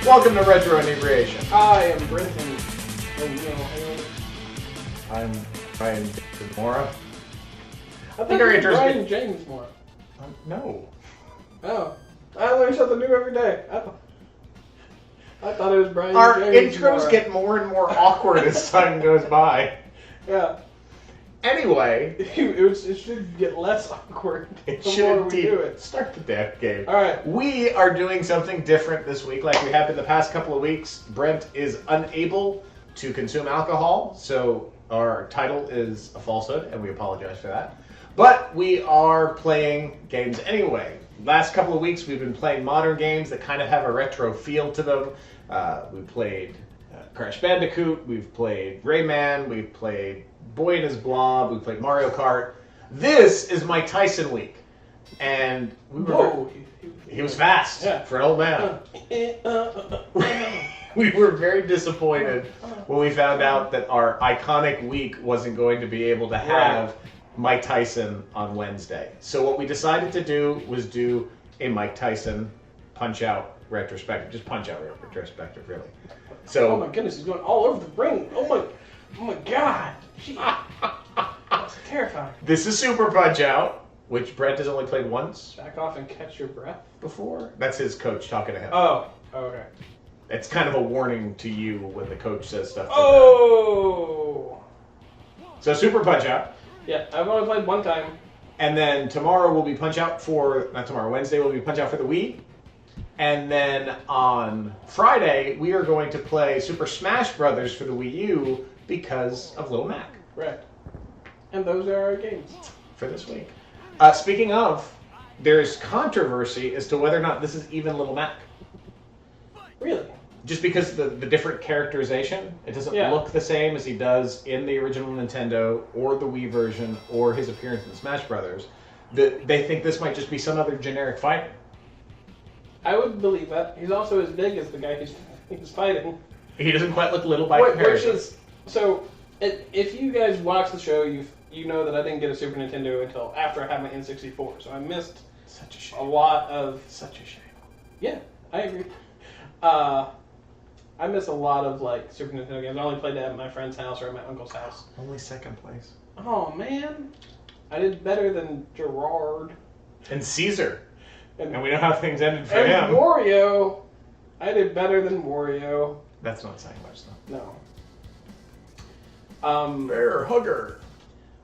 Welcome to Retro Inebriation. I am Brenton. I'm Brian Mora. I think you're Brian James Mora. No. Oh. I learn something new every day. I thought it was Brian Our James intros Mora. get more and more awkward as time goes by. Yeah. Anyway. It should get less awkward It the should more we do it. Start the damn game. Alright. We are doing something different this week like we have been the past couple of weeks. Brent is unable to consume alcohol, so our title is a falsehood, and we apologize for that. But we are playing games anyway. Last couple of weeks we've been playing modern games that kind of have a retro feel to them. We played Crash Bandicoot, we've played Rayman, we've played Boy and His Blob, we played Mario Kart. This is Mike Tyson week. And we were he was fast for an old man. We were very disappointed when we found out that our iconic week wasn't going to be able to have Mike Tyson on Wednesday. So what we decided to do was do a Mike Tyson Punch-Out retrospective. Just Punch-Out retrospective, really. So, oh my goodness, he's going all over the ring. Oh my god. That's terrifying. This is Super Punch-Out, which Brent has only played once. Back off and catch your breath. Before. That's his coach talking to him. Oh, okay. It's kind of a warning to you when the coach says stuff. Oh! So Super Punch-Out. Yeah, I've only played one time. And then tomorrow will be Punch-Out for, not tomorrow, Wednesday will be Punch-Out for the Wii. And then on Friday, we are going to play Super Smash Brothers for the Wii U because of Little Mac. Right. And those are our games. For this week. Speaking of, there's controversy as to whether or not this is even Little Mac. Really? Just because the different characterization, it doesn't look the same as he does in the original Nintendo or the Wii version or his appearance in Smash Brothers. They think this might just be some other generic fighter. I would believe that. He's also as big as the guy he's fighting. He doesn't quite look little by comparison. Which is, so, if you guys watch the show, you know that I didn't get a Super Nintendo until after I had my N64. So I missed such a shame. A lot of... Such a shame. Yeah, I agree. I miss a lot of like Super Nintendo games. I only played that at my friend's house or at my uncle's house. Only second place. Oh man, I did better than Gerard. And Caesar. And we know how things ended for him. And Wario. I did better than Wario. That's not saying much though. No. Bear hugger.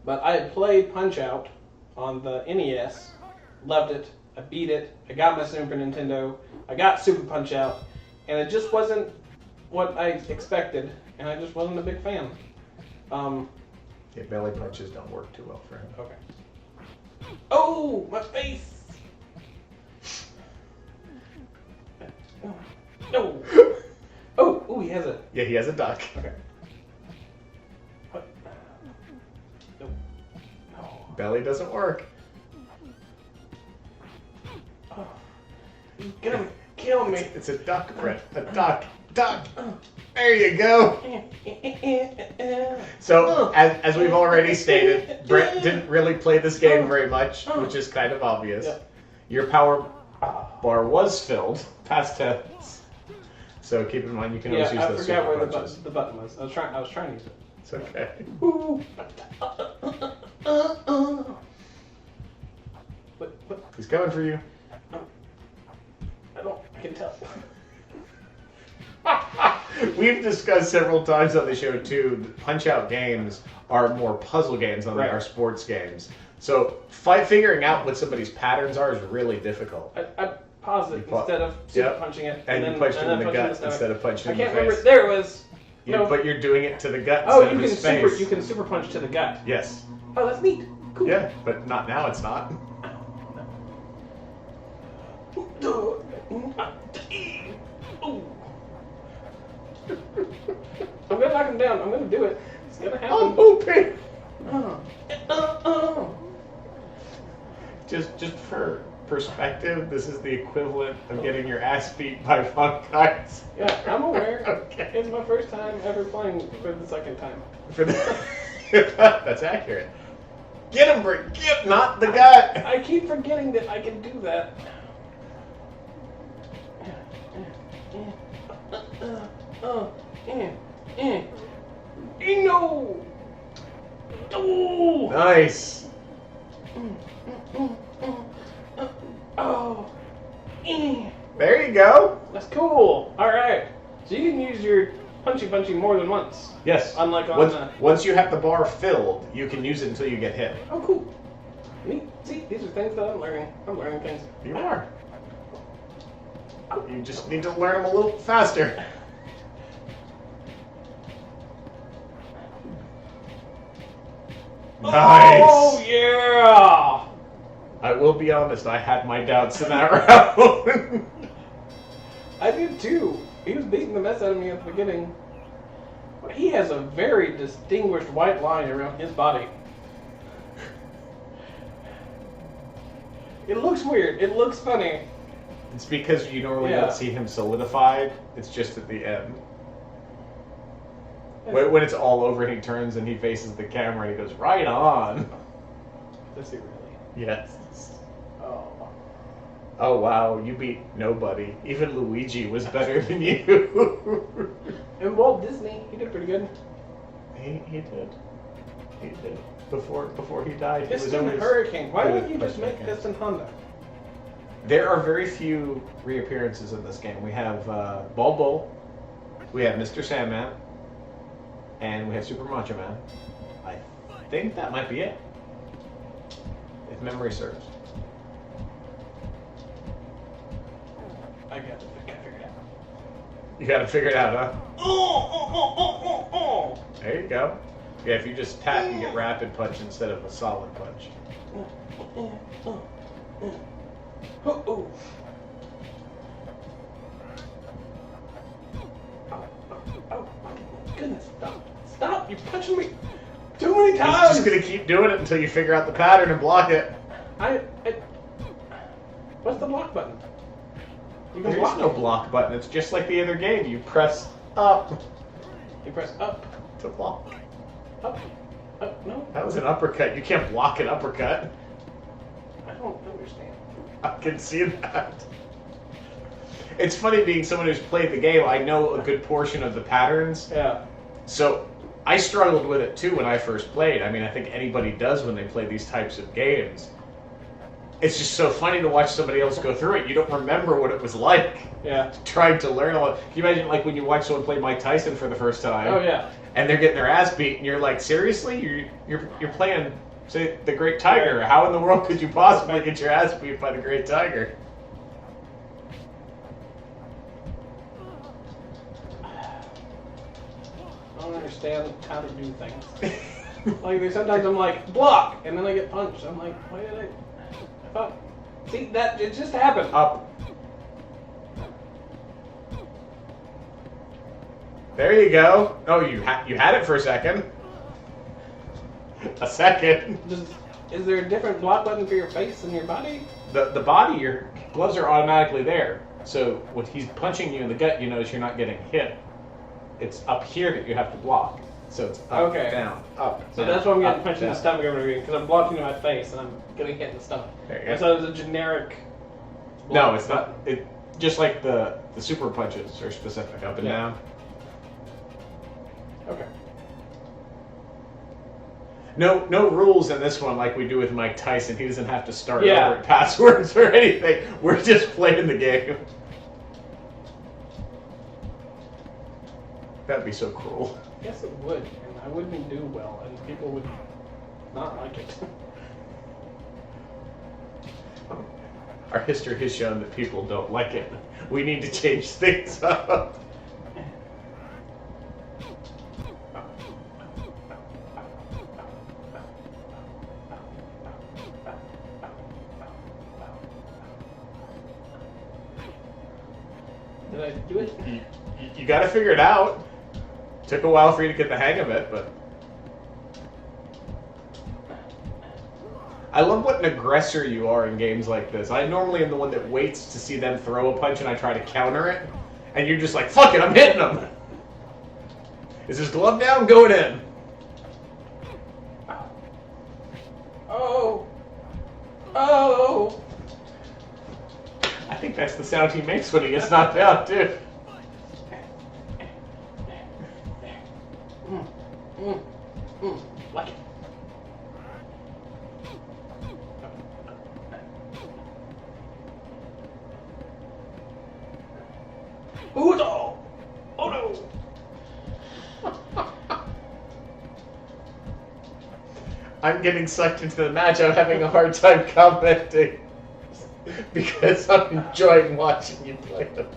But I had played Punch-Out on the NES. Loved it. I beat it. I got my Super Nintendo. I got Super Punch-Out. And it just wasn't what I expected, and I just wasn't a big fan. Yeah, belly punches don't work too well for him. Okay. Oh, my face! No. Oh, he has a... Yeah, he has a duck. Okay. What? No. Belly doesn't work. Oh. He's gonna kill me. It's a duck, Brett. A duck. Duck. There you go. So, as we've already stated, Brett didn't really play this game very much, which is kind of obvious. Yeah. Your power bar was filled, past tense. So keep in mind you can always use those super punches. I forgot where the button was. I was trying to use it. It's okay. Ooh. What? He's coming for you. I can tell. We've discussed several times on the show too, that Punch-Out games are more puzzle games than they are sports games. So figuring out what somebody's patterns are is really difficult. I paused it instead of super punching it. And you punched him in the gut instead of punching him in the face. I can't remember. There it was. But you're doing it to the gut Oh, instead of his face. You can super punch to the gut. Yes. Oh, that's neat. Cool. Yeah, but not now. It's not. I'm gonna knock him down. I'm gonna do it. It's gonna happen. I'm hoping. Just for perspective, this is the equivalent of getting your ass beat by Funk Guys. Yeah, I'm aware. Okay. It's my first time ever playing for the second time. That's accurate. Get him, Brick. Get, not the guy. I keep forgetting that I can do that. No! Oh! Nice. Oh! There you go. That's cool. All right. So you can use your punchy more than once. Yes. Unlike on once you have the bar filled, you can use it until you get hit. Oh, cool. Neat. See, these are things that I'm learning. I'm learning things. You are. You just need to learn them a little faster. Nice. Oh yeah. I will be honest. I had my doubts in that round. I did too. He was beating the mess out of me at the beginning. But he has a very distinguished white line around his body. It looks weird. It looks funny. It's because you normally Yeah. don't see him solidified. It's just at the end. When it's all over and he turns and he faces the camera and he goes, right on. Does he really? Yes. Oh. Oh, wow. You beat nobody. Even Luigi was better than you. And Walt Disney, he did pretty good. He did. He did. Before he died, he was Piston always... Hurricane. Why wouldn't you just Piston make Hurricane. Piston Honda? There are very few reappearances in this game. We have Bald Bull, we have Mr. Sandman, and we have Super Macho Man. I think that might be it, if memory serves. I got to figure it out. You gotta figure it out, huh? Oh. There you go. Yeah, if you just tap, you get rapid punch instead of a solid punch. Oh. Oh, goodness, stop, you're punching me too many He's times. just gonna keep doing it until you figure out the pattern and block it. What's the block button? You can There's block no it. block button, it's just like the other game. You press up You press up, to block. no, That was an uppercut. You can't block an uppercut. I don't understand. I can see that. It's funny being someone who's played the game. I know a good portion of the patterns. Yeah. So I struggled with it too when I first played. I mean, I think anybody does when they play these types of games. It's just so funny to watch somebody else go through it. You don't remember what it was like Yeah. trying to learn all. Can you imagine like when you watch someone play Mike Tyson for the first time? Oh yeah. And they're getting their ass beat, and you're like, seriously? You're playing, say, the Great Tiger. How in the world could you possibly get your ass beat by the Great Tiger? I don't understand how to do things. Like sometimes I'm like block, and then I get punched. I'm like, why did I thought, see that it just happened. Up. There you go. Oh, you had it for a second. A second. Is there a different block button for your face and your body? The body, your gloves are automatically there. So when he's punching you in the gut, you notice you're not getting hit. It's up here that you have to block. So it's up, Okay. down, up. So down, that's why I'm getting up, punched in the down. stomach over again, because I'm blocking in my face and I'm getting hit in the stomach. There you I go. thought it was a generic. No, block it's not. It just like the super punches are specific, up and Yeah. down. Okay. No rules in this one like we do with Mike Tyson. He doesn't have to start Yeah. over at passwords or anything. We're just playing the game. That'd be so cruel. Yes, it would, and I wouldn't do well, and people would not like it. Our history has shown that people don't like it. We need to change things up. Did I do it? You got to figure it out. Took a while for you to get the hang of it, but I love what an aggressor you are in games like this. I normally am the one that waits to see them throw a punch and I try to counter it, and you're just like, fuck it, I'm hitting them. Is his glove down? Going in. Oh! Oh! I think that's the sound he makes when he gets knocked out, too. Like it. Ooh, no! Oh no! I'm getting sucked into the match. I'm having a hard time commenting because I'm enjoying watching you play them.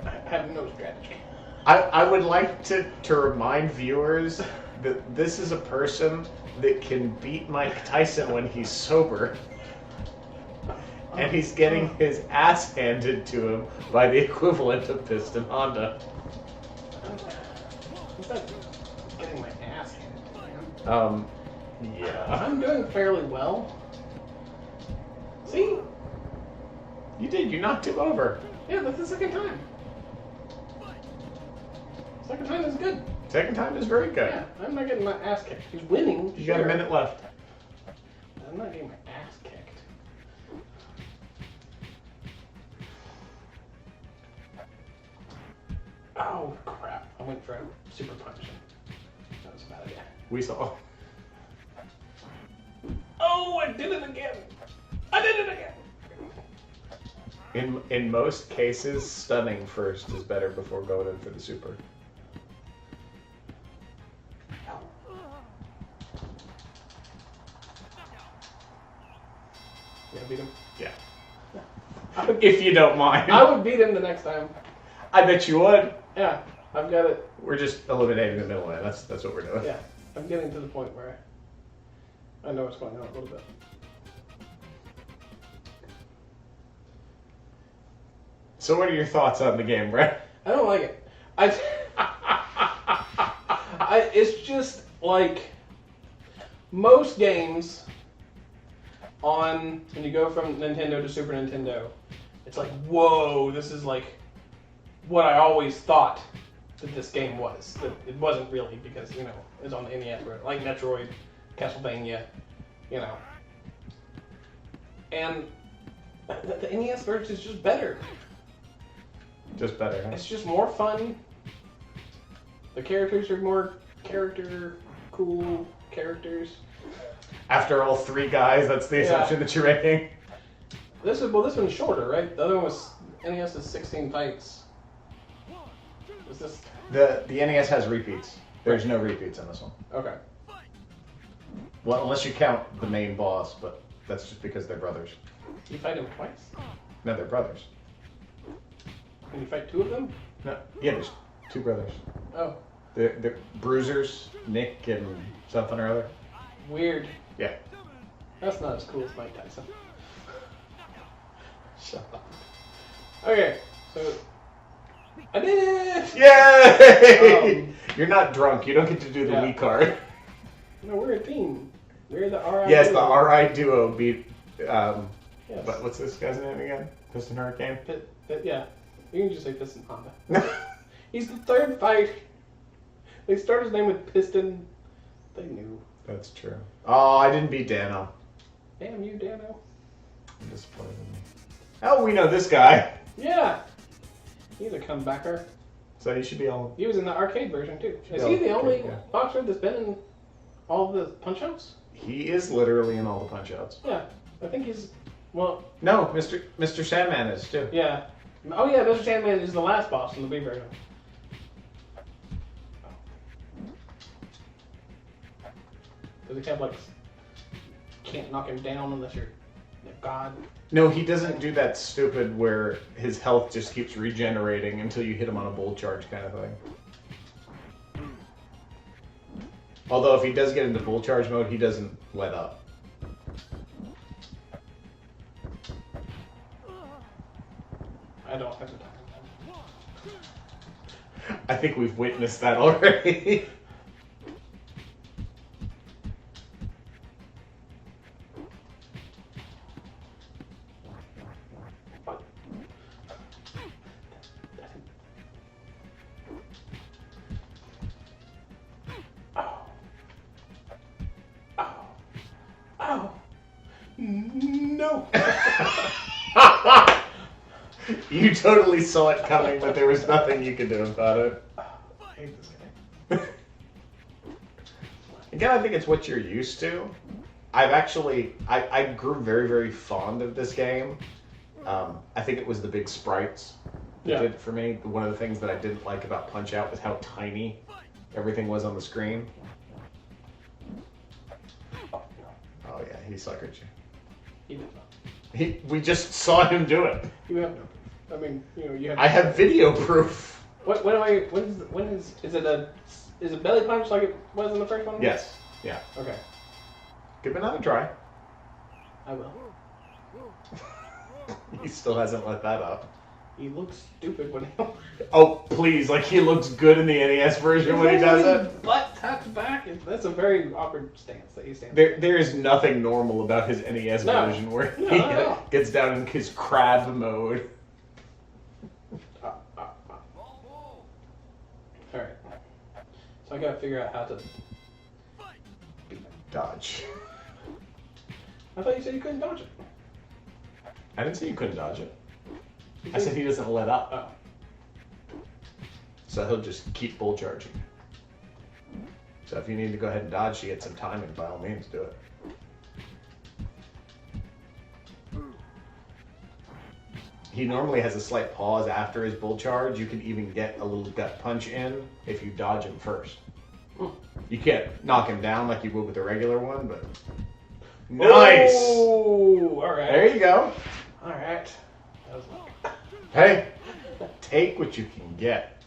I have no strategy. I would like to remind viewers that this is a person that can beat Mike Tyson when he's sober. And he's getting his ass handed to him by the equivalent of Piston Honda. What's that? Getting my ass handed to me. Yeah. I'm doing fairly well. See? You did. You knocked him over. Yeah, that's the second time. Second time is good. Second time is very good. Yeah, I'm not getting my ass kicked. He's winning. You got a minute left. I'm not getting my ass kicked. Oh, crap. I went for a super punch. That was a bad idea. We saw. Oh, I did it again. I did it again. In most cases, stunning first is better before going in for the super. You gonna beat him? Yeah. I would, If you don't mind. I would beat him the next time. I bet you would. Yeah, I've got it. We're just eliminating the middleman. That's what we're doing. Yeah, I'm getting to the point where I know what's going on a little bit. So what are your thoughts on the game, Brett? I don't like it. It's just like most games on when you go from Nintendo to Super Nintendo. It's like, whoa, this is like what I always thought that this game was. That it wasn't really because, you know, it's on the NES, like Metroid, Castlevania, you know. And the NES version is just better. Just better, huh? It's just more fun. The characters are more cool characters. After all three guys, that's the assumption that you're making? This one's shorter, right? The other one was NES is 16 fights. Is this The NES has repeats. There's no repeats in this one. okay? Well, unless you count the main boss, but that's just because they're brothers. You fight him twice? No, they're brothers. Can you fight two of them? No, yeah, there's two brothers. Oh, They're bruisers, Nick and something or other. weird. Yeah. That's not as cool as Mike Tyson. Shut up. Okay, so I did it! Yay! You're not drunk. You don't get to do the Yeah. Wii card. No, we're a team. We're the RI. Yes, duo. the RI duo beat. Yes. What's this guy's name again? Piston Hurricane? Yeah, you can just say Piston Honda. He's the third fight. They start his name with Piston. They knew. That's true. Oh, I didn't beat Dano. Damn you, Dano. I'm disappointed in me. Oh, we know this guy. Yeah. He's a comebacker. So he should be on. He was in the arcade version too. Is Yeah, he the only yeah. boxer that's been in all of the Punch-Outs? He is literally in all the Punch-Outs. Yeah. I think he's, well, No, Mr. Sandman is too. yeah. Oh yeah, Mr. Sandman is the last boss in the Wii version. Does he have like, can't knock him down unless you're a god? No, he doesn't do that stupid where his health just keeps regenerating until you hit him on a bull charge kind of thing. Although if he does get into full charge mode, he doesn't let up. I don't have the time. I think we've witnessed that already. No. You totally saw it coming, but there was nothing you could do about it. I hate this guy. Again, I think it's what you're used to. I grew very, very fond of this game. I think it was the big sprites that did it for me. One of the things that I didn't like about Punch-Out was how tiny everything was on the screen. Oh yeah, he suckered you. He did not. We just saw him do it. You have no proof. I mean, you have. I have video proof. Is it belly punch like it was in the first one? Yes. Yeah. Okay. Give it another try. I will. He still hasn't let that up. He looks stupid when he. Oh please! Like he looks good in the NES version when he does it. Butt tucked back. That's a very awkward stance that he stands. There is nothing normal about his NES version where he gets down in his crab mode. Alright. So I gotta figure out how to Dodge. I thought you said you couldn't dodge it. I didn't say you couldn't dodge it. I said he doesn't let up. Oh. So he'll just keep bull charging. So if you need to go ahead and dodge to get some timing, by all means, do it. He normally has a slight pause after his bull charge. You can even get a little gut punch in if you dodge him first. You can't knock him down like you would with a regular one, but... Nice! Oh, alright. There you go. Alright. That was luck. Hey, take what you can get.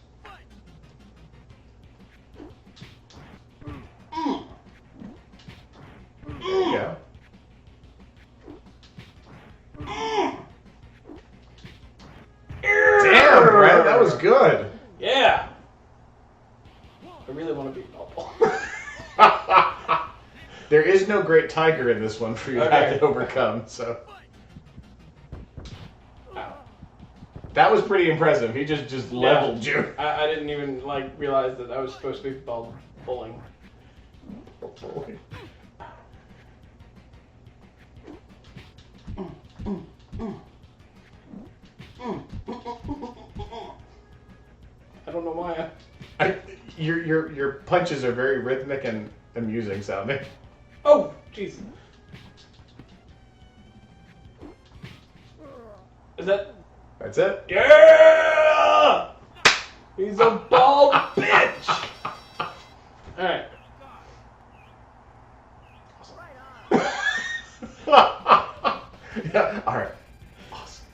There you go. Damn, Brent, that was good. Yeah. I really want to beat Bubble. There is no great tiger in this one for you to have to overcome, so. That was pretty impressive. He just leveled you. I didn't even realize that I was supposed to be bowling. I don't know why. Your punches are very rhythmic and amusing sounding. Oh, jeez. Is that? That's it. Yeah! He's a bald bitch. All right. Yeah. All right. Awesome.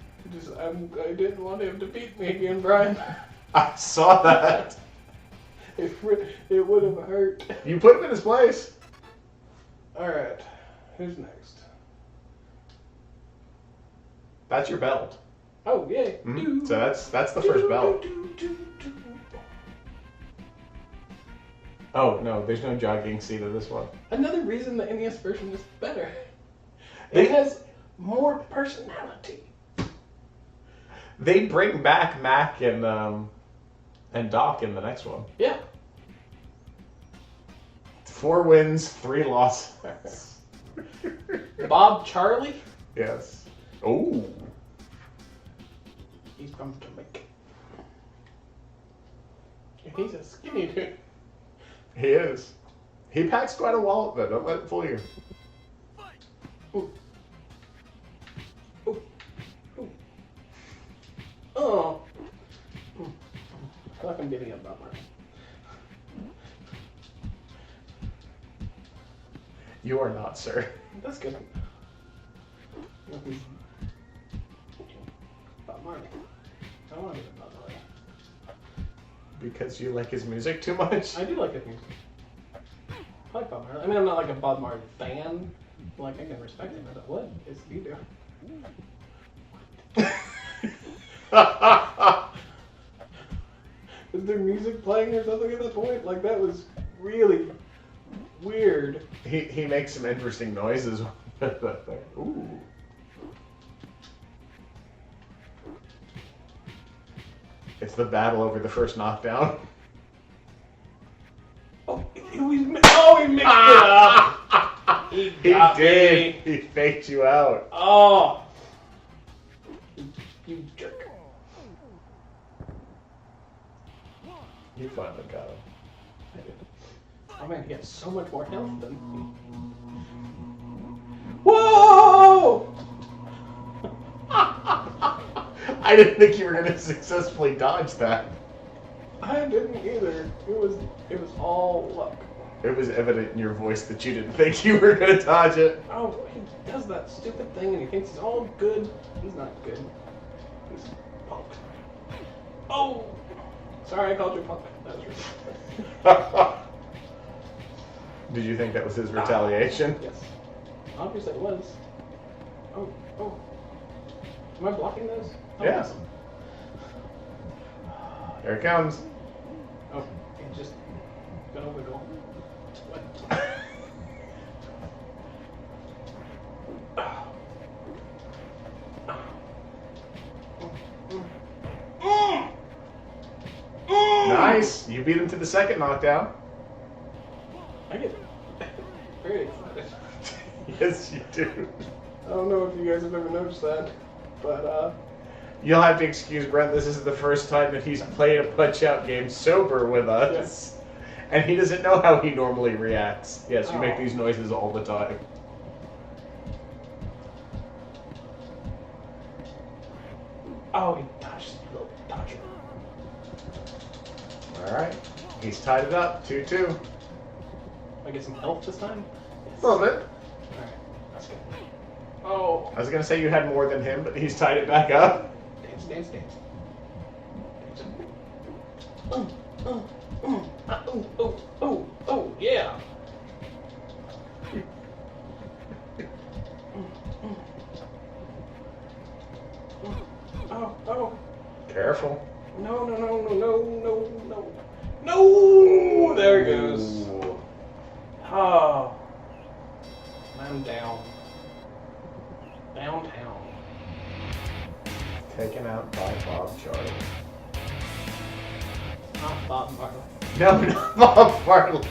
I didn't want him to beat me again, Brian. I saw that. It would have hurt. You put him in his place. All right. Who's next? That's your belt. Oh, yay. Mm-hmm. So that's the first belt. Oh, no, there's no jogging seat of this one. Another reason the NES version is better. It has more personality. They bring back Mac and Doc in the next one. Yeah. 4 wins, 3 losses. Bob Charlie? Yes. Oh. He's from Jamaica. He's a skinny dude. He is. He packs quite a wallet, though. Don't let it fool you. Ooh. Ooh. Ooh. Oh. I feel like I'm getting up about mine. You are not, sir. That's good. Bob Marley. I want to get Bob Marley. Because you like his music too much? I do like his music. I like Bob Marley. I mean, I'm not like a Bob Marley fan. I can respect him as I would. Yes, you do. Is there music playing or something at that point? That was really weird. He makes some interesting noises. Ooh. It's the battle over the first knockdown. Oh, he mixed it up. He did. Me. He faked you out. Oh, you jerk. You finally got him. I did. Oh man, he got so much more health than me. Whoa! I didn't think you were going to successfully dodge that. I didn't either. It was all luck. It was evident in your voice that you didn't think you were going to dodge it. Oh, he does that stupid thing and he thinks he's all good. He's not good. He's punk. Oh! Sorry, I called you punk. That was rude. Did you think that was his retaliation? Yes. Obviously it was. Oh. Am I blocking those? Oh, Yeah. awesome. Here it comes. Oh, he just gonna wiggle. What? Nice. You beat him to the second knockdown. I get very excited. Yes, you do. I don't know if you guys have ever noticed that, but You'll have to excuse Brent. This is the first time that he's played a Punch-Out game sober with us. Yes. And he doesn't know how he normally reacts. Yes, you make Oh. these noises all the time. oh, he dodged the little dodger. Alright. He's tied it up. 2-2. I get some health this time. Yes. A little bit. All right, that's good. Oh, I was going to say you had more than him, but he's tied it back up. dance. Oh, yeah. Oh. Careful. No. No, there it goes. Ooh. Oh. I'm down. Downtown. Taken out by Bob Charlie. Not Bob Marley. No, not Bob Marley.